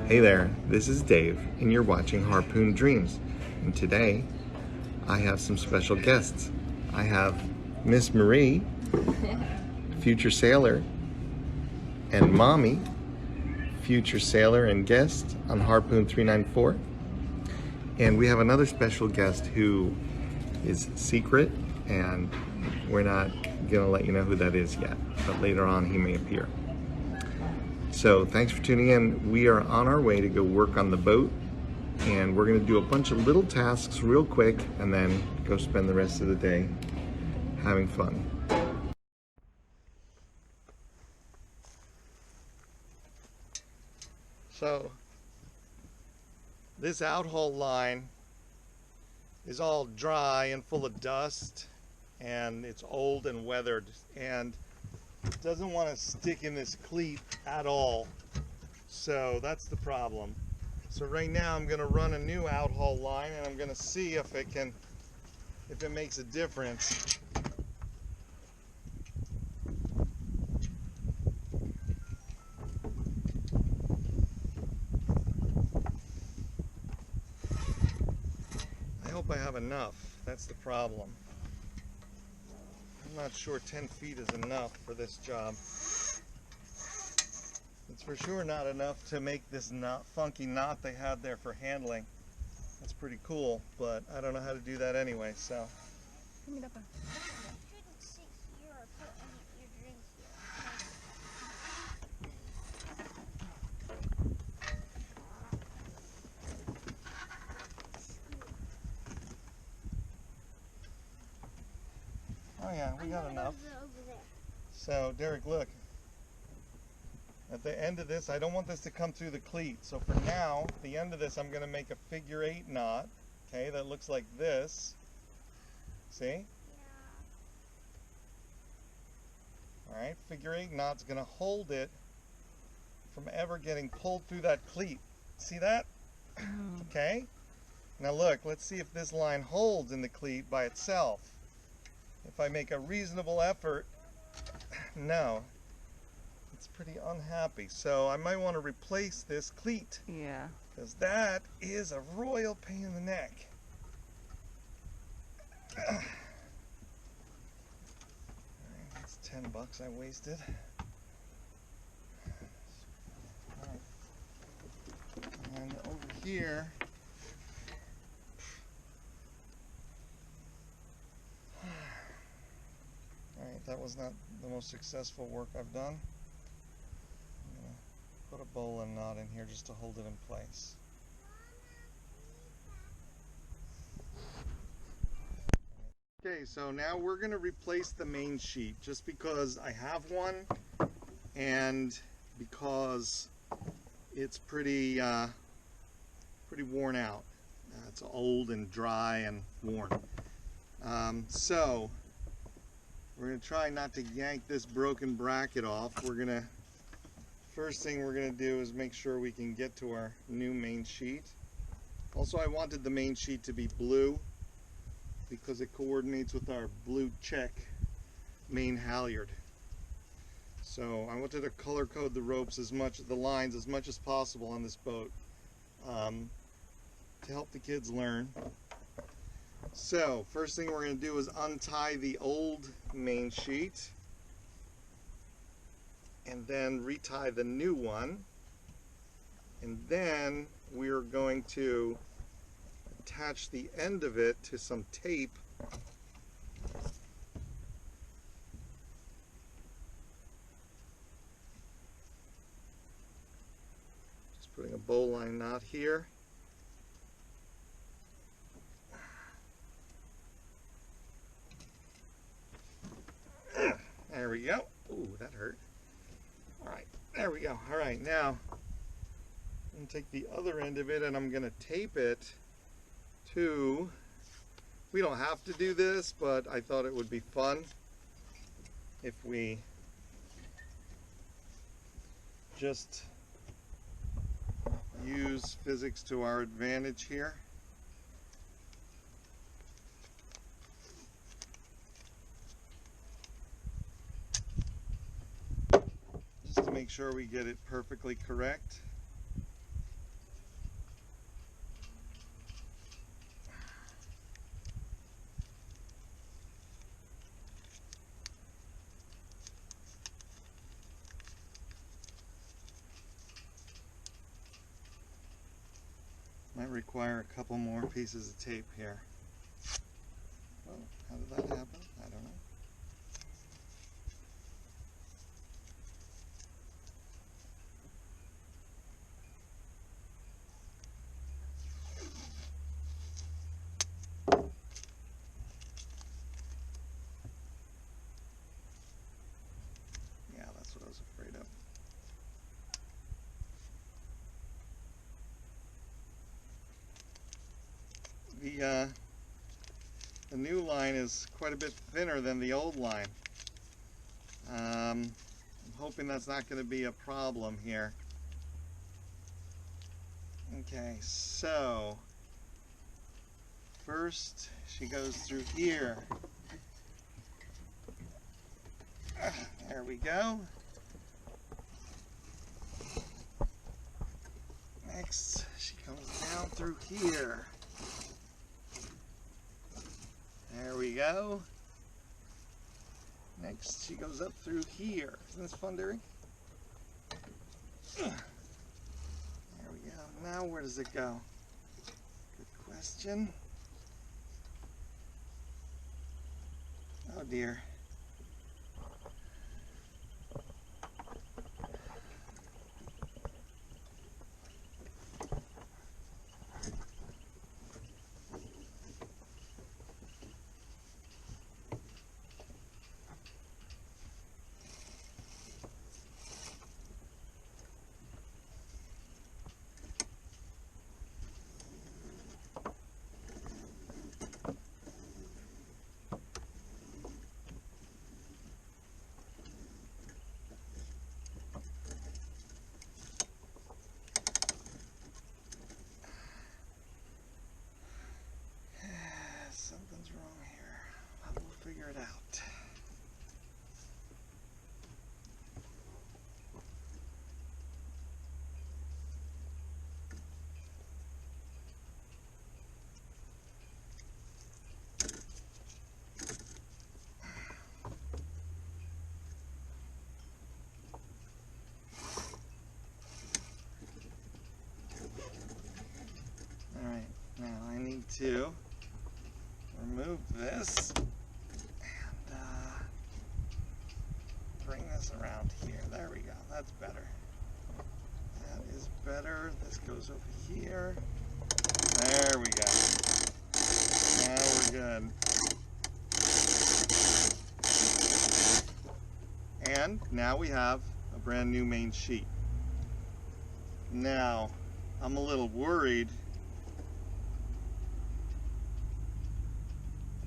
Hey there, this is Dave, and you're watching Harpoon Dreams. And today, I have some special guests. I have Miss Marie, future sailor, and Mommy, future sailor and guest on Harpoon 394. And we have another special guest who is secret, and we're not gonna let you know who that is yet, but later on he may appear. So thanks for tuning in. We are on our way to go work on the boat, and we're gonna do a bunch of little tasks real quick and then go spend the rest of the day having fun. So this outhaul line is all dry and full of dust, and it's old and weathered, and it doesn't want to stick in this cleat at all. So that's the problem. So right now I'm going to run a new outhaul line, and I'm going to see if it makes a difference. I hope I have enough. That's the problem. I'm not sure 10 feet is enough for this job. It's for sure not enough to make this funky knot they had there for handling. That's pretty cool, but I don't know how to do that anyway, so. Oh yeah, we got enough. So Derek, look. At the end of this, I don't want this to come through the cleat. So for now, at the end of this, I'm going to make a figure 8 knot. Okay, that looks like this. See? Yeah. All right, figure 8 knot's going to hold it from ever getting pulled through that cleat. See that? Okay. Now look, let's see if this line holds in the cleat by itself. If I make a reasonable effort, no. It's pretty unhappy, so I might want to replace this cleat. Yeah. Because that is a royal pain in the neck. Alright, that's $10 I wasted. Alright. And over here, alright, that was not the most successful work I've done. Put a bowline knot in here just to hold it in place. Okay, so now we're going to replace the main sheet just because I have one and because it's pretty worn out. It's old and dry and worn. So we're going to try not to yank this broken bracket off. First thing we're going to do is make sure we can get to our new main sheet. Also, I wanted the main sheet to be blue because it coordinates with our blue check main halyard. So I wanted to color code the ropes the lines as much as possible on this boat to help the kids learn. So first thing we're going to do is untie the old main sheet, and then retie the new one, and then we're going to attach the end of it to some tape. Just putting a bowline knot here. There we go. Ooh, that hurt. Alright, there we go. Alright, now I'm going to take the other end of it and I'm going to tape it to, we don't have to do this, but I thought it would be fun if we just use physics to our advantage here. Just to make sure we get it perfectly correct. require a couple more pieces of tape here. Oh, how did that happen? I don't know. Yeah, that's what I was afraid of. The new line is quite a bit thinner than the old line. I'm hoping that's not going to be a problem here. Okay, so first she goes through here. There we go. Next, she comes down through here. There we go. Next, she goes up through here. Isn't this fun, Derek? There we go. Now, where does it go? Good question. Oh dear. Something's wrong here, but we'll figure it out. All right, now I need to remove this and bring this around here. There we go. That's better. That is better. This goes over here. There we go. Now we're good. And now we have a brand new main sheet. Now, I'm a little worried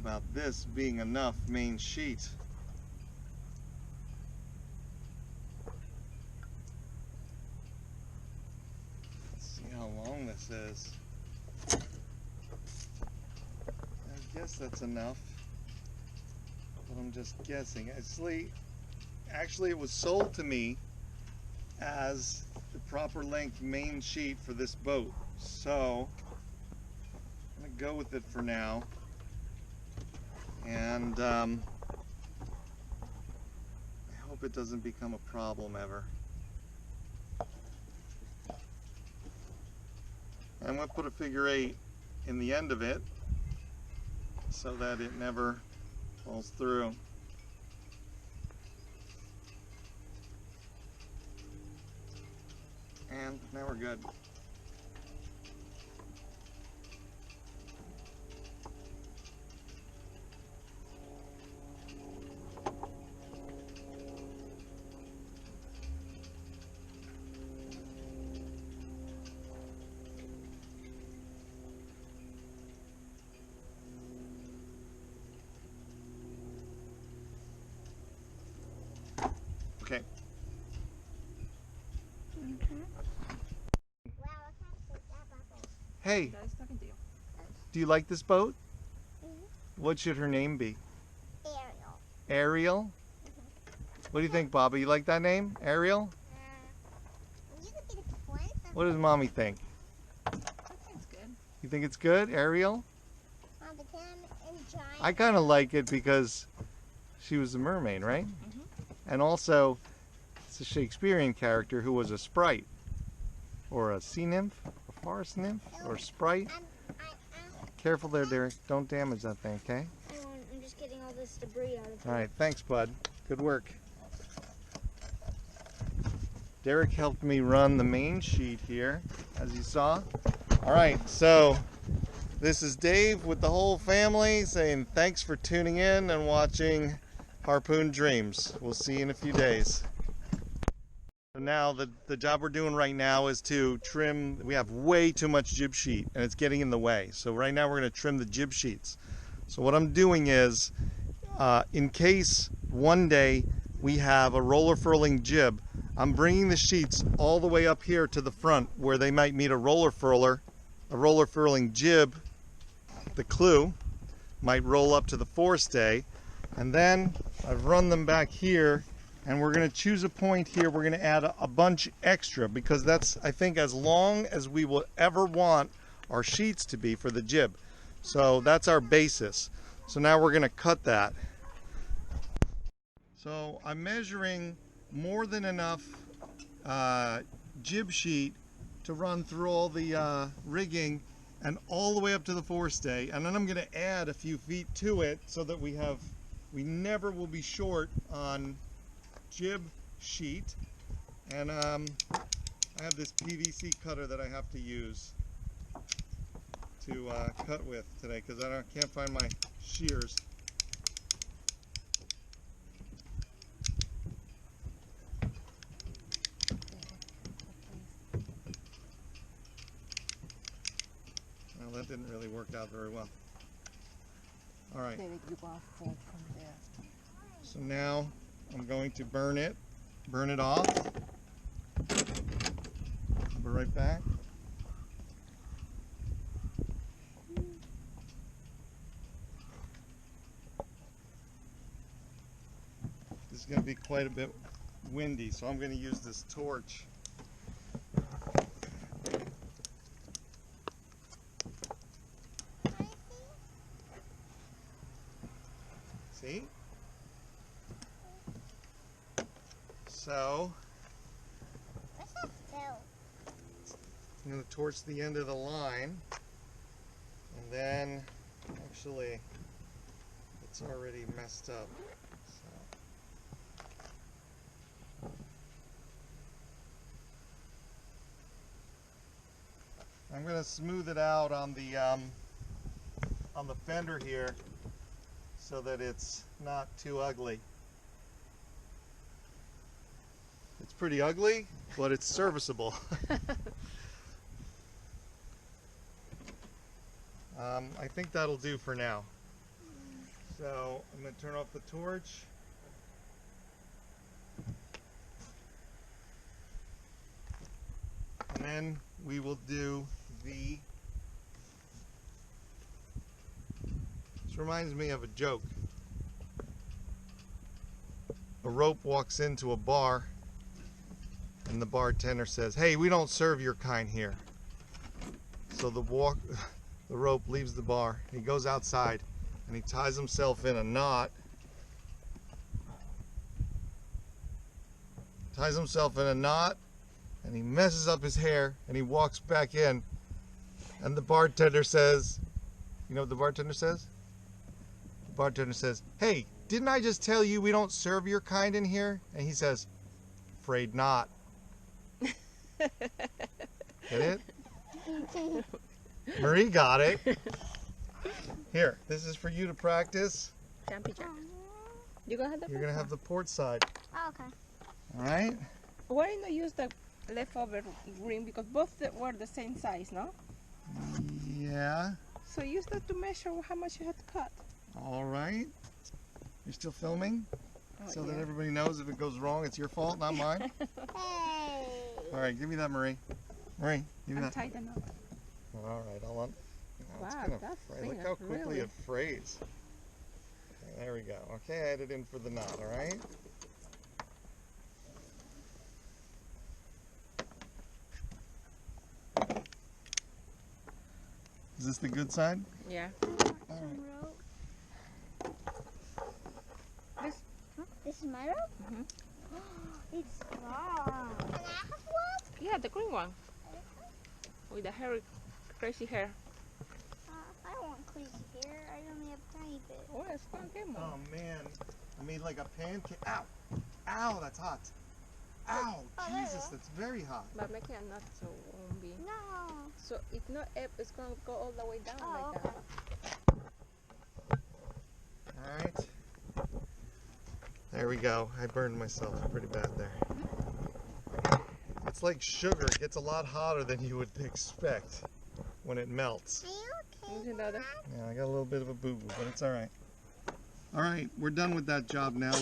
about this being enough main sheet. Let's see how long this is. I guess that's enough, but I'm just guessing. Actually, it was sold to me as the proper length main sheet for this boat, so I'm gonna go with it for now. And I hope it doesn't become a problem ever. I'm going to put a figure 8 in the end of it so that it never falls through. And now we're good. Okay. Hey, do you like this boat? Mm-hmm. What should her name be? Ariel. Ariel? Mm-hmm. What do you think, Baba? You like that name? Ariel? You could be the twins. What does Mommy think? I think it's good. You think it's good, Ariel? But then in giant. I kind of like it because she was a mermaid, right? Mm-hmm. And also, it's a Shakespearean character who was a sprite, or a sea nymph, a forest nymph or sprite. Careful there, Derek. Don't damage that thing, okay? I won't. I'm just getting all this debris out of it. All right, thanks, bud. Good work. Derek helped me run the main sheet here, as you saw. All right, so this is Dave with the whole family saying thanks for tuning in and watching Harpoon Dreams. We'll see you in a few days. So now the job we're doing right now is to trim. We have way too much jib sheet and it's getting in the way. So right now we're going to trim the jib sheets. So what I'm doing is, in case one day we have a roller furling jib, I'm bringing the sheets all the way up here to the front where they might meet a roller furling jib. The clue might roll up to the forestay, and then I've run them back here, and we're going to choose a point here. We're going to add a bunch extra because that's, I think, as long as we will ever want our sheets to be for the jib. So that's our basis. So now we're going to cut that. So I'm measuring more than enough jib sheet to run through all the rigging and all the way up to the forestay, and then I'm going to add a few feet to it so that we never will be short on jib sheet. And I have this PVC cutter that I have to use to cut with today because I can't find my shears. Well, that didn't really work out very well. All right. So now I'm going to burn it off. I'll be right back. This is going to be quite a bit windy, so I'm going to use this torch. See? So What's that fill? I'm going to torch the end of the line, and then actually it's already messed up. So. I'm going to smooth it out on the fender here so that it's not too ugly. It's pretty ugly, but it's serviceable. I think that'll do for now. So I'm going to turn off the torch. And then we will do the... This reminds me of a joke. A rope walks into a bar and the bartender says, "Hey, we don't serve your kind here." So the rope leaves the bar. He goes outside and he ties himself in a knot. Ties himself in a knot and he messes up his hair and he walks back in, and the bartender says, you know what the bartender says? The bartender says, "Hey, didn't I just tell you we don't serve your kind in here?" And he says, "Afraid not." Get it? Marie got it. Here, this is for you to practice. Jumpy jack. You're gonna have the port side. Oh, okay. All right? Why not use the leftover ring, because both were the same size, no? Yeah. So use that to measure how much you had to cut. All right. You're still filming? Oh, So yeah. that everybody knows if it goes wrong, it's your fault, not mine. Hey. All right, give me that, Marie. Marie, give me that. Untie the knot. All right, I'll it's Wow, gonna that's fray. Look big, how quickly really. it frays. Okay, there we go. Okay, I add it in for the knot, all right? Is this the good side? Yeah. All right. This is my rope? Mhm. It's long. And I have one? Yeah, the green one. with the hair, crazy hair. I don't want crazy hair. I only have a tiny bit. Oh, it's gonna get more. Oh man, I made like a pancake. Ow! Ow, that's hot. Ow, Oh, there you Jesus, go. that's very hot. But make it not so won't be. No. So if not up, it's gonna go all the way down Oh, like okay. that. Alright. There we go. I burned myself pretty bad there. It's like sugar. It gets a lot hotter than you would expect when it melts. Are you okay? Use another. Yeah, I got a little bit of a boo-boo, but it's alright. Alright, we're done with that job now.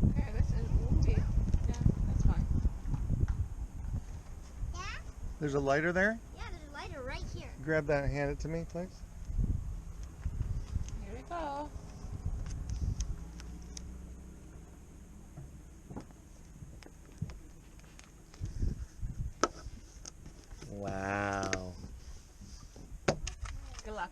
Okay, this is won't be. Yeah, that's fine. Yeah? There's a lighter there. Yeah, there's a lighter right here. Grab that and hand it to me, please. Here we go. Wow. Good luck.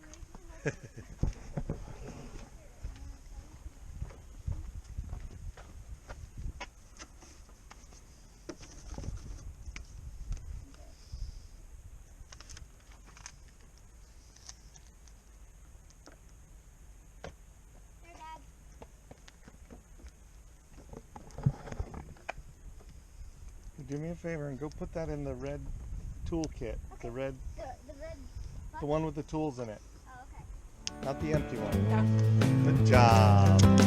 There, Dad. Do me a favor and go put that in the red toolkit. Okay. The red, The red. the one with the tools in it, Oh, okay. not the empty one. Yeah. Good job.